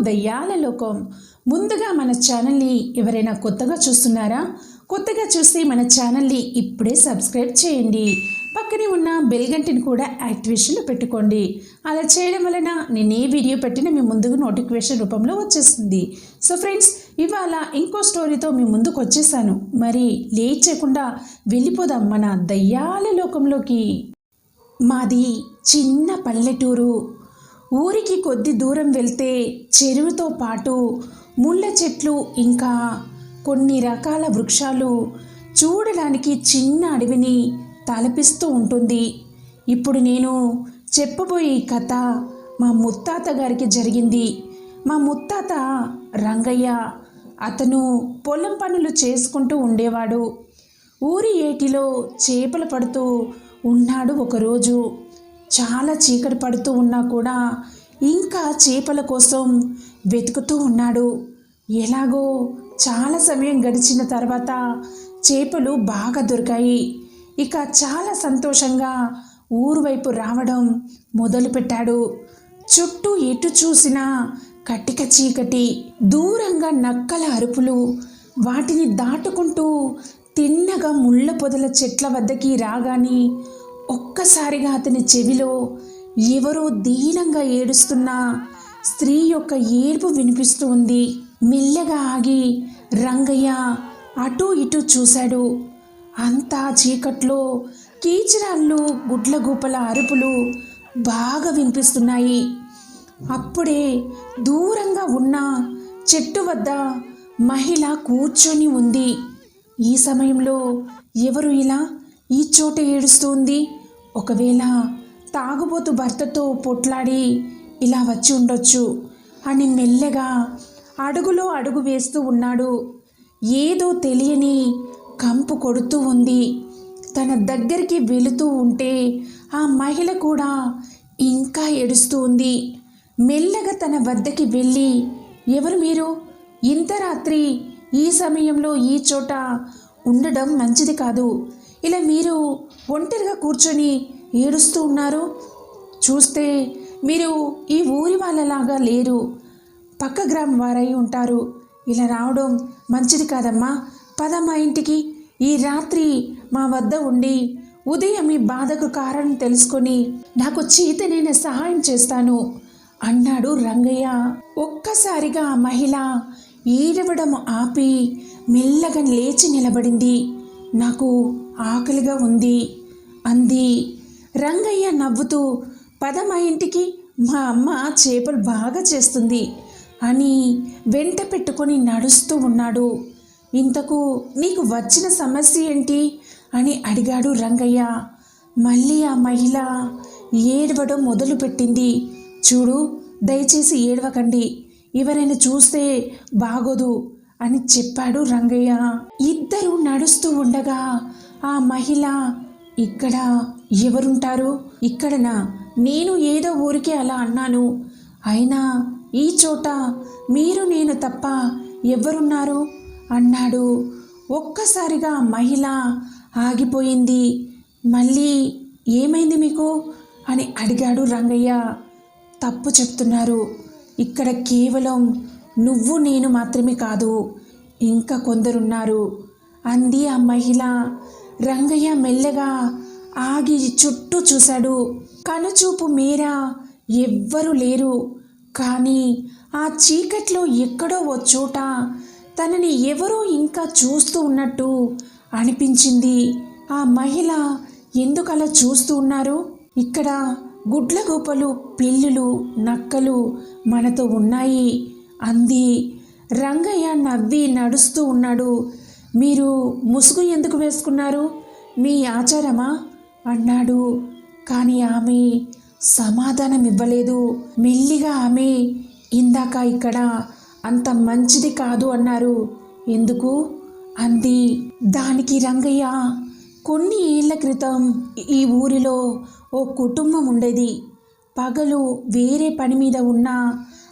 దయ్యాల లోకం. ముందుగా మన ఛానల్ని ఎవరైనా కొత్తగా చూస్తున్నారా? కొత్తగా చూసి మన ఛానల్ని ఇప్పుడే సబ్స్క్రైబ్ చేయండి. పక్కనే ఉన్న బెల్ గంటని కూడా యాక్టివేషన్లో పెట్టుకోండి. అలా చేయడం వలన నేను ఏ వీడియో పెట్టినా మీ ముందుకు నోటిఫికేషన్ రూపంలో వచ్చేస్తుంది. సో ఫ్రెండ్స్, ఇవాళ ఇంకో స్టోరీతో మీ ముందుకు వచ్చేసాను. మరి లేట్ చేయకుండా వెళ్ళిపోదాం మన దయ్యాల లోకంలోకి. మాది చిన్న పల్లెటూరు. ఊరికి కొద్ది దూరం వెళ్తే చెరువుతో పాటు ముళ్ళ చెట్లు, ఇంకా కొన్ని రకాల వృక్షాలు, చూడడానికి చిన్న అడవిని తలపిస్తూ ఉంటుంది. ఇప్పుడు నేను చెప్పబోయే ఈ కథ మా ముత్తాత గారికి జరిగింది. మా ముత్తాత రంగయ్య. అతను పొలం పనులు చేసుకుంటూ ఉండేవాడు. ఊరి ఏటిలో చేపలు పడుతూ ఉన్నాడు. ఒకరోజు చాలా చీకటి పడుతూ ఉన్నా కూడా ఇంకా చేపల కోసం వెతుకుతూ ఉన్నాడు. ఎలాగో చాలా సమయం గడిచిన తర్వాత చేపలు బాగా దొరికాయి. ఇక చాలా సంతోషంగా ఊరు వైపు రావడం మొదలుపెట్టాడు. చుట్టూ ఎటు చూసినా కట్టిక చీకటి, దూరంగా నక్కల అరుపులు. వాటిని దాటుకుంటూ తిన్నగా ముళ్ళ పొదల చెట్ల వద్దకి రాగానే ఒక్కసారిగా అతని చెవిలో ఎవరో దీనంగా ఏడుస్తున్న స్త్రీ యొక్క ఏడుపు వినిపిస్తూ ఉంది. మెల్లగా ఆగి రంగయ్య అటూ ఇటూ చూశాడు. అంతా చీకట్లో కీచరాళ్ళు, గుడ్లగూపల అరుపులు బాగా వినిపిస్తున్నాయి. అప్పుడే దూరంగా ఉన్న చెట్టు వద్ద మహిళ కూర్చొని ఉంది. ఈ సమయంలో ఎవరు ఇలా ఈ చోట ఏడుస్తుంది? ఒకవేళ తాగుబోతు భర్తతో పొట్లాడి ఇలా వచ్చి ఉండొచ్చు అని మెల్లగా అడుగులో అడుగు వేస్తూ ఉన్నాడు. ఏదో తెలియని కంపు కొడుతూ ఉంది. తన దగ్గరికి వెళుతూ ఉంటే ఆ మహిళ కూడా ఇంకా ఏడుస్తూ ఉంది. మెల్లగా తన వద్దకి వెళ్ళి, ఎవరు మీరు? ఇంత రాత్రి ఈ సమయంలో ఈ చోట ఉండడం మంచిది కాదు. ఇలా మీరు ఒంటరిగా కూర్చొని ఏడుస్తూ ఉన్నారు. చూస్తే మీరు ఈ ఊరి వాళ్ళలాగా లేరు, పక్క గ్రామం వారై ఉంటారు. ఇలా రావడం మంచిది కాదమ్మా. పద మా ఇంటికి. ఈ రాత్రి మా వద్ద ఉండి ఉదయం మీ బాధకు కారణం తెలుసుకొని నాకు చేతనైన సహాయం చేస్తాను అన్నాడు రంగయ్య. ఒక్కసారిగా ఆ మహిళ ఏడవడం ఆపి మెల్లగా లేచి నిలబడింది. నాకు ఆకలిగా ఉంది అంది. రంగయ్య నవ్వుతూ, పద మా ఇంటికి, మా అమ్మ చేపలు బాగా చేస్తుంది అని వెంట పెట్టుకొని నడుస్తూ ఉన్నాడు. ఇంతకు నీకు వచ్చిన సమస్య ఏంటి అని అడిగాడు రంగయ్య. మళ్ళీ ఆ మహిళ ఏడవడం మొదలుపెట్టింది. చూడు, దయచేసి ఏడవకండి, ఎవరైనా చూస్తే బాగోదు అని చెప్పాడు రంగయ్య. ఇద్దరు నడుస్తూ ఉండగా ఆ మహిళ, ఇక్కడ ఎవరుంటారు? ఇక్కడనా? నేను ఏదో ఊరికే అలా అన్నాను. అయినా ఈ చోట మీరు నేను తప్ప ఎవరున్నారు అన్నాడు. ఒక్కసారిగా మహిళ ఆగిపోయింది. మళ్ళీ ఏమైంది మీకు అని అడిగాడు రంగయ్య. తప్పు చెప్తున్నారు. ఇక్కడ కేవలం నువ్వు నేను మాత్రమే కాదు, ఇంకా కొందరున్నారు అంది ఆ మహిళ. రంగయ్య మెల్లగా ఆగి చుట్టూ చూశాడు. కనుచూపు మేర ఎవ్వరూ లేరు. కానీ ఆ చీకట్లో ఎక్కడో ఓ చోట తనని ఎవరో ఇంకా చూస్తూ ఉన్నట్టు అనిపించింది. ఆ మహిళ ఎందుకు అలా చూస్తూ ఉన్నారు? ఇక్కడ గుడ్లగూపలు, పిల్లులు, నక్కలు మనతో ఉన్నాయి అంది. రంగయ్య నవ్వి నడుస్తూ ఉన్నాడు. మీరు ముసుగు ఎందుకు వేసుకున్నారు? మీ ఆచారమా అన్నాడు. కానీ ఆమె సమాధానం ఇవ్వలేదు. మెల్లిగా ఆమె, ఇందాక ఇక్కడ అంత మంచిది కాదు అన్నారు, ఎందుకు అంది. దానికి రంగయ్య, కొన్ని ఏళ్ల క్రితం ఈ ఊరిలో ఓ కుటుంబం ఉండేది. పగలు వేరే పని మీద ఉన్న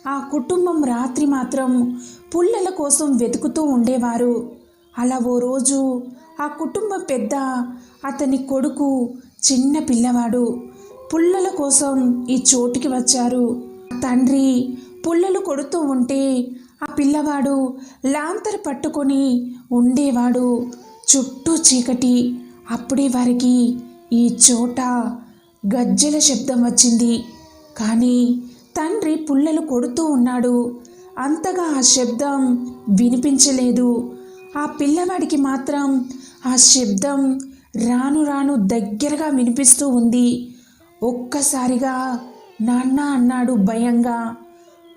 ఆ కుటుంబం రాత్రి మాత్రం పుల్లల కోసం వెతుకుతూ ఉండేవారు. అలా ఓ రోజు ఆ కుటుంబం పెద్ద, అతని కొడుకు చిన్న పిల్లవాడు పుల్లల కోసం ఈ చోటుకి వచ్చారు. తండ్రి పుల్లలు కొడుతూ ఉంటే ఆ పిల్లవాడు లాంతరు పట్టుకొని ఉండేవాడు. చుట్టూ చీకటి. అప్పుడే వారికి ఈ చోట గజ్జెల శబ్దం వచ్చింది. కానీ తండ్రి పుల్లలు కొడుతూ ఉన్నాడు. అంతగా ఆ శబ్దం వినిపించలేదు. ఆ పిల్లవాడికి మాత్రం ఆ శబ్దం రాను రాను దగ్గరగా వినిపిస్తూ ఉంది. ఒక్కసారిగా నాన్న అన్నాడు భయంగా.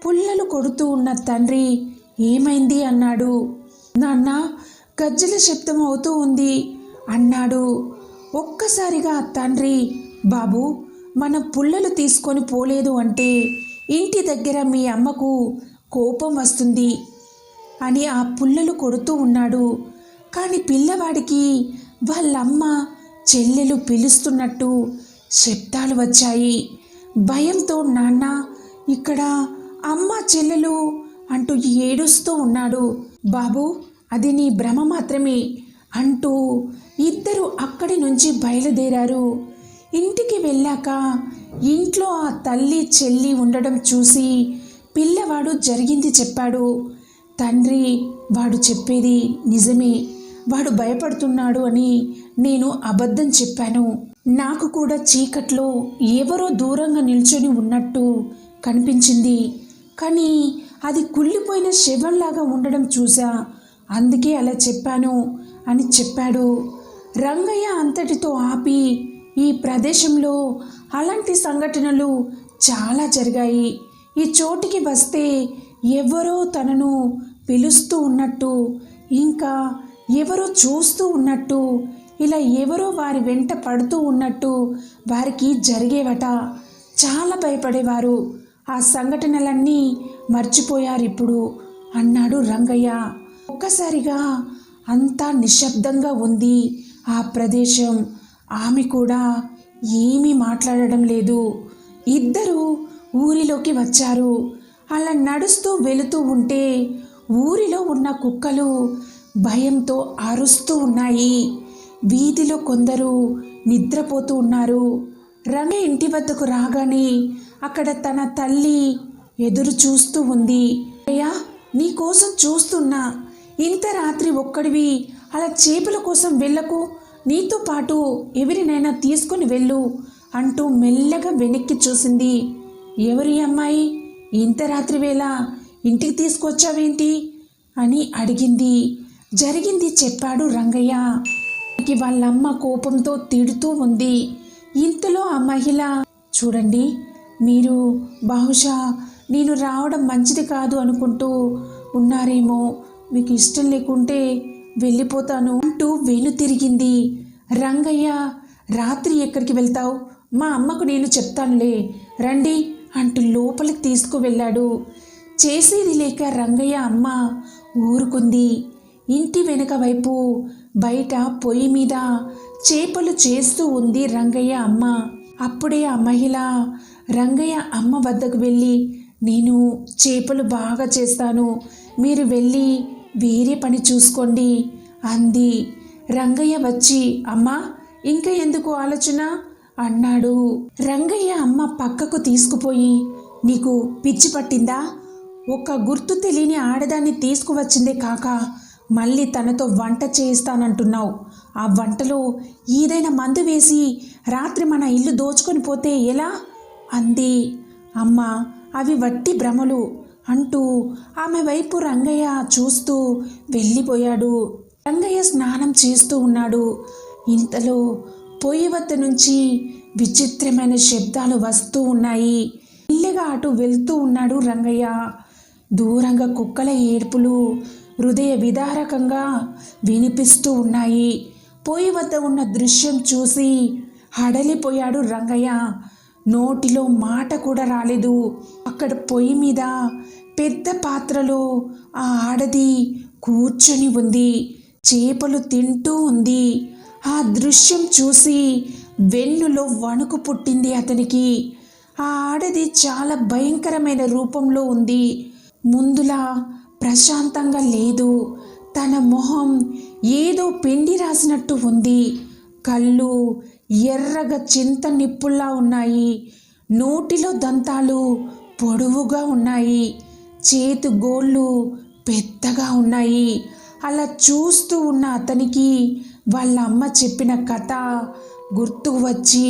పుల్లలు కొడుతూ ఉన్న తండ్రి ఏమైంది అన్నాడు. నాన్న, గజ్జెల శబ్దం అవుతూ ఉంది అన్నాడు. ఒక్కసారిగా తండ్రి, బాబు, మనం పుల్లలు తీసుకొని పోలేదు అంటే ఇంటి దగ్గర మీ అమ్మకు కోపం వస్తుంది అని ఆ పుల్లలు కొడుతూ ఉన్నాడు. కానీ పిల్లవాడికి వాళ్ళమ్మ చెల్లెలు పిలుస్తున్నట్టు శబ్దాలు వచ్చాయి. భయంతో నాన్న, ఇక్కడ అమ్మ చెల్లెలు అంటూ ఏడుస్తూ ఉన్నాడు. బాబు, అది నీ భ్రమ మాత్రమే అంటూ ఇద్దరు అక్కడి నుంచి బయలుదేరారు. ఇంటికి వెళ్ళాక ఇంట్లో ఆ తల్లి చెల్లి ఉండడం చూసి పిల్లవాడు జరిగింది చెప్పాడు. తండ్రి, వాడు చెప్పేది నిజమే, వాడు భయపడుతున్నాడు అని నేను అబద్ధం చెప్పాను. నాకు కూడా చీకట్లో ఎవరో దూరంగా నిల్చొని ఉన్నట్టు కనిపించింది. కానీ అది కుళ్ళిపోయిన శవంలాగా ఉండడం చూసా, అందుకే అలా చెప్పాను అని చెప్పాడు. రంగయ్య అంతటితో ఆపి, ఈ ప్రదేశంలో అలాంటి సంఘటనలు చాలా జరిగాయి. ఈ చోటికి వస్తే ఎవరో తనను పిలుస్తూ ఉన్నట్టు, ఇంకా ఎవరో చూస్తూ ఉన్నట్టు, ఇలా ఎవరో వారి వెంట పడుతూ ఉన్నట్టు వారికి జరిగేవట. చాలా భయపడేవారు. ఆ సంఘటనలన్నీ మర్చిపోయారు ఇప్పుడు అన్నాడు రంగయ్య. ఒక్కసారిగా అంతా నిశ్శబ్దంగా ఉంది ఆ ప్రదేశం. ఆమె కూడా ఏమీ మాట్లాడడం లేదు. ఇద్దరు ఊరిలోకి వచ్చారు. అలా నడుస్తూ వెళుతూ ఉంటే ఊరిలో ఉన్న కుక్కలు భయంతో అరుస్తూ ఉన్నాయి. వీధిలో కొందరు నిద్రపోతూ ఉన్నారు. రంగయ్య ఇంటి వద్దకు రాగానే అక్కడ తన తల్లి ఎదురు చూస్తూ ఉంది. అయ్యా, నీకోసం చూస్తున్నా. ఇంత రాత్రి ఒక్కడివి అలా చేపల కోసం వెళ్ళకు, నీతో పాటు ఎవరినైనా తీసుకొని వెళ్ళు అంటూ మెల్లగా వెనక్కి చూసింది. ఎవరి అమ్మాయి, ఇంత రాత్రి వేళ ఇంటికి తీసుకొచ్చావేంటి అని అడిగింది. జరిగింది చెప్పాడు రంగయ్య. వాళ్ళమ్మ కోపంతో తిడుతూ ఉంది. ఇంతలో ఆ మహిళ, చూడండి, మీరు బహుశా నేను రావడం మంచిది కాదు అనుకుంటూ ఉన్నారేమో, మీకు ఇష్టం లేకుంటే వెళ్ళిపోతాను అంటూ వెను తిరిగింది. రంగయ్య, రాత్రి ఎక్కడికి వెళ్తావు? మా అమ్మకు నేను చెప్తానులే, రండి అంటూ లోపలికి తీసుకువెళ్ళాడు. చేసేది లేక రంగయ్య అమ్మ ఊరుకుంది. ఇంటి వెనుక వైపు బయట పొయ్యి మీద చేపలు చేస్తూ ఉంది రంగయ్య అమ్మ. అప్పుడే ఆ మహిళ రంగయ్య అమ్మ వద్దకు వెళ్ళి, నేను చేపలు బాగా చేస్తాను, మీరు వెళ్ళి వేరే పని చూసుకోండి అంది. రంగయ్య వచ్చి, అమ్మా, ఇంకా ఎందుకు ఆలోచన అన్నాడు. రంగయ్య అమ్మ పక్కకు తీసుకుపోయి, నీకు పిచ్చి పట్టిందా? ఒక గుర్తు తెలియని ఆడదాన్ని తీసుకువచ్చిందే కాక మళ్ళీ తనతో వంట చేయిస్తానంటున్నావు. ఆ వంటలో ఏదైనా మందు వేసి రాత్రి మన ఇల్లు దోచుకొని పోతే ఎలా అంది. అమ్మ, అవి వట్టి భ్రమలు అంటూ ఆమె వైపు రంగయ్య చూస్తూ వెళ్ళిపోయాడు. రంగయ్య స్నానం చేస్తూ ఉన్నాడు. ఇంతలో పొయ్యి వద్ద నుంచి విచిత్రమైన శబ్దాలు వస్తూ ఉన్నాయి. మెల్లగా అటు వెళ్తూ ఉన్నాడు రంగయ్య. దూరంగా కుక్కల ఏడ్పులు హృదయ విదారకంగా వినిపిస్తూ ఉన్నాయి. పొయ్యి వద్ద ఉన్న దృశ్యం చూసి హడలిపోయాడు రంగయ్య. నోటిలో మాట కూడా రాలేదు. అక్కడ పొయ్యి మీద పెద్ద పాత్రలో ఆ ఆడది కూర్చొని ఉంది, చేపలు తింటూ ఉంది. ఆ దృశ్యం చూసి వెన్నులో వణుకు పుట్టింది అతనికి. ఆ ఆడది చాలా భయంకరమైన రూపంలో ఉంది. ముందులా ప్రశాంతంగా లేదు. తన మొహం ఏదో పిండి రాసినట్టు ఉంది. కళ్ళు ఎర్రగా చింత నిప్పుల్లా ఉన్నాయి. నోటిలో దంతాలు పొడవుగా ఉన్నాయి. చేతి గోళ్ళు పెద్దగా ఉన్నాయి. అలా చూస్తూ ఉన్న అతనికి వాళ్ళ అమ్మ చెప్పిన కథ గుర్తుకు వచ్చి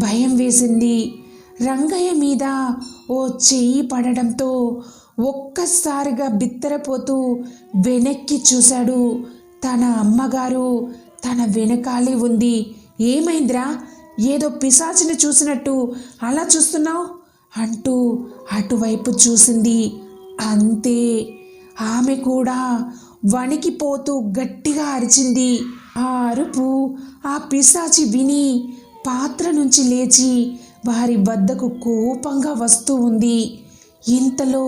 భయం వేసింది. రంగయ్య మీద ఓ చెయ్యి పడడంతో ఒక్కసారిగా బిత్తరపోతూ వెనక్కి చూశాడు. తన అమ్మగారు తన వెనకాలే ఉంది. ఏమైందిరా, ఏదో పిశాచిని చూసినట్టు అలా చూస్తున్నావు అంటూ అటువైపు చూసింది. అంతే, ఆమె కూడా వణికిపోతూ గట్టిగా అరిచింది. ఆ అరుపు ఆ పిశాచి విని పాత్ర నుంచి లేచి వారి వద్దకు కోపంగా వస్తూ ఉంది. ఇంతలో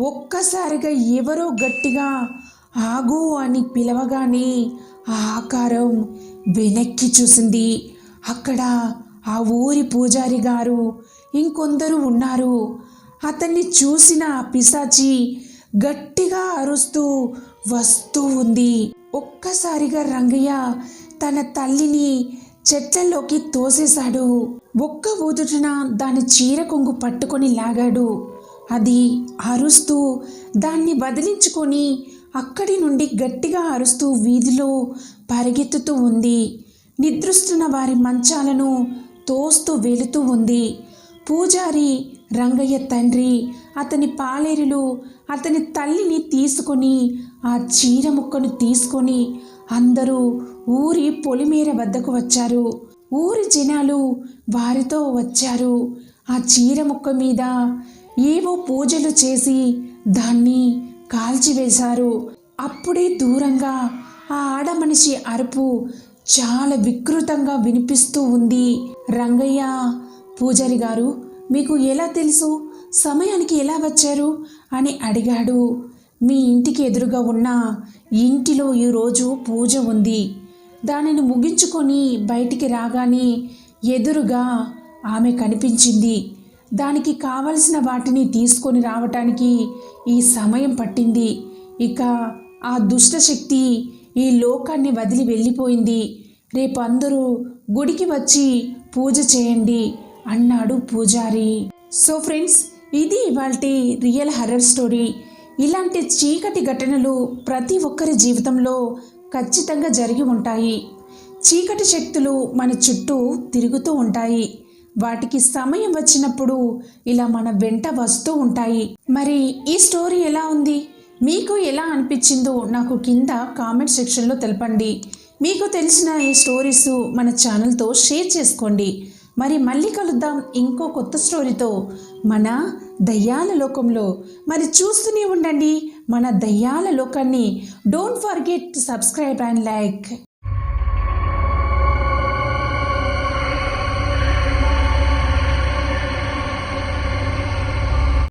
ఒక్కసారిగా ఎవరో గట్టిగా ఆగు అని పిలవగానే ఆ ఆకారం వెనక్కి చూసింది. అక్కడ ఆ ఊరి పూజారి గారు ఇంకొందరు ఉన్నారు. అతన్ని చూసిన ఆ పిశాచి గట్టిగా అరుస్తూ వస్తూ ఉంది. ఒక్కసారిగా రంగయ్య తన తల్లిని చెట్లలోకి తోసేశాడు. ఒక్క ఊదుటన దాని చీర కొంగు పట్టుకొని లాగాడు. అది అరుస్తూ దాన్ని వదిలించుకొని అక్కడి నుండి గట్టిగా అరుస్తూ వీధిలో పరిగెత్తుతూ ఉంది. నిద్రిస్తున్న వారి మంచాలను తోస్తూ వెళుతూ ఉంది. పూజారి, రంగయ్య తండ్రి, అతని పాలేరులు అతని తల్లిని తీసుకొని ఆ చీర ముక్కను తీసుకొని అందరూ ఊరి పొలిమేర వద్దకు వచ్చారు. ఊరి జనాలు వారితో వచ్చారు. ఆ చీర ముక్క మీద ఏవో పూజలు చేసి దాన్ని కాల్చివేశారు. అప్పుడే దూరంగా ఆ ఆడమనిషి అరుపు చాలా వికృతంగా వినిపిస్తూ ఉంది. రంగయ్య, పూజారి గారు, మీకు ఎలా తెలుసు, సమయానికి ఎలా వచ్చారు అని అడిగాడు. మీ ఇంటికి ఎదురుగా ఉన్న ఇంటిలో ఈరోజు పూజ ఉంది. దానిని ముగించుకొని బయటికి రాగానే ఎదురుగా ఆమె కనిపించింది. దానికి కావలసిన వాటిని తీసుకొని రావటానికి ఈ సమయం పట్టింది. ఇక ఆ దుష్టశక్తి ఈ లోకాన్ని వదిలి వెళ్ళిపోయింది. రేపు అందరూ గుడికి వచ్చి పూజ చేయండి అన్నాడు పూజారి. సో ఫ్రెండ్స్, ఇది ఇవాల్టి రియల్ హర్రర్ స్టోరీ. ఇలాంటి చీకటి ఘటనలు ప్రతి ఒక్కరి జీవితంలో ఖచ్చితంగా జరిగి ఉంటాయి. చీకటి శక్తులు మన చుట్టూ తిరుగుతూ ఉంటాయి. వాటికి సమయం వచ్చినప్పుడు ఇలా మన వెంట వస్తూ ఉంటాయి. మరి ఈ స్టోరీ ఎలా ఉంది, మీకు ఎలా అనిపించిందో నాకు కింద కామెంట్ సెక్షన్లో తెలపండి. మీకు తెలిసిన ఈ స్టోరీస్ మన ఛానల్తో షేర్ చేసుకోండి. మరి మళ్ళీ కలుద్దాం ఇంకో కొత్త స్టోరీతో మన దయ్యాల లోకంలో. మరి చూస్తూనే ఉండండి మన దయ్యాల లోకాన్ని. Don't forget to subscribe and like.